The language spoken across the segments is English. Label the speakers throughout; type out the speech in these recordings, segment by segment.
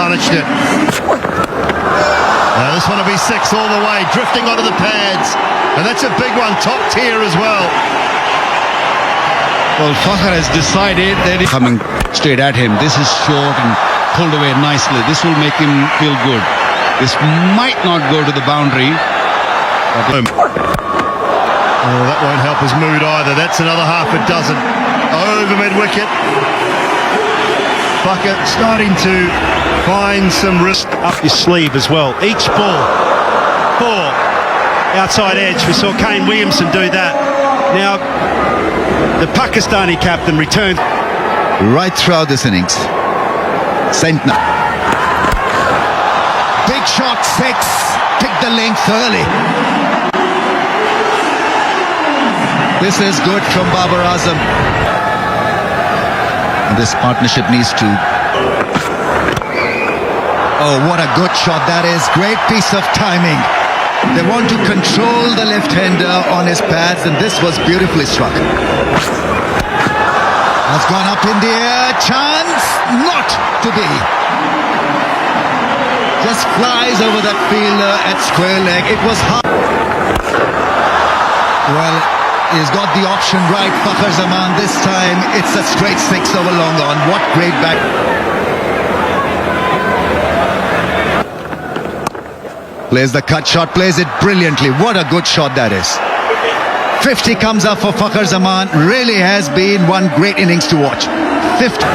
Speaker 1: punished it. This one will be 6 all the way, drifting onto the pads. And that's a big one, top tier as well.
Speaker 2: Well, Fukhr has decided that he's coming straight at him. This is short and pulled away nicely. This will make him feel good. This might not go to the boundary.
Speaker 1: Oh, that won't help his mood either. That's another half a dozen. Over mid-wicket. Fukhr starting to find some risk
Speaker 3: up your sleeve as well. Each ball, 4 outside edge. We saw Kane Williamson do that. Now, the Pakistani captain returned
Speaker 4: right throughout this innings. Sentner. Big shot, 6. Pick the length early. This is good from Babar Azam. This partnership needs to... Oh, what a good shot that is. Great piece of timing. They want to control the left-hander on his pads, and this was beautifully struck. Has gone up in the air. Chance not to be. Just flies over that fielder at square leg. It was hard. Well, he's got the option right, Fukhr Zaman. This time it's a straight 6 over long on. What great back. Plays the cut shot, plays it brilliantly. What a good shot that is. 50 comes up for Fukhr Zaman. Really has been one great innings to watch. 50.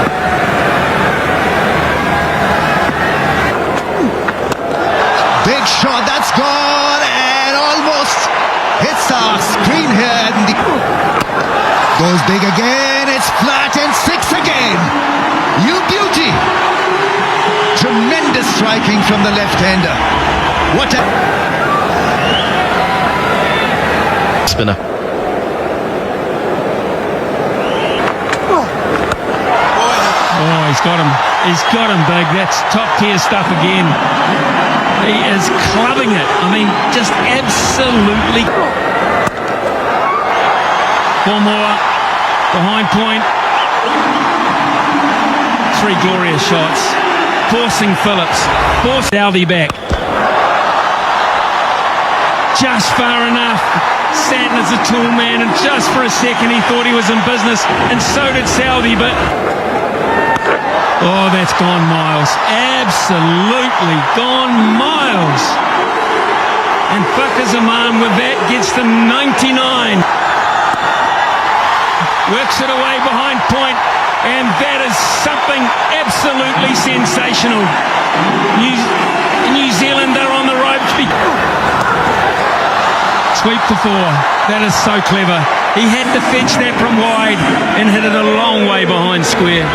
Speaker 4: Big shot, that's gone and almost hits our screen here. Goes big again, it's flat and 6 again. You beauty. Tremendous striking from the left-hander. What a...
Speaker 5: Spinner.
Speaker 6: Oh, he's got him. He's got him, big. That's top tier stuff again. He is clubbing it. I mean, just absolutely. 4 more. Behind point. 3 glorious shots. Forcing Phillips. Force Southey back. Just far enough. Santner's a tool man, and just for a second he thought he was in business, and so did Southey, but oh, that's gone miles. Absolutely gone miles. And Fukhr Zaman with that gets the 99. Works it away behind point, and that is something absolutely sensational. New Zealand are on the ropes. Sweep for 4. That is so clever. He had to fetch that from wide and hit it a long way behind square.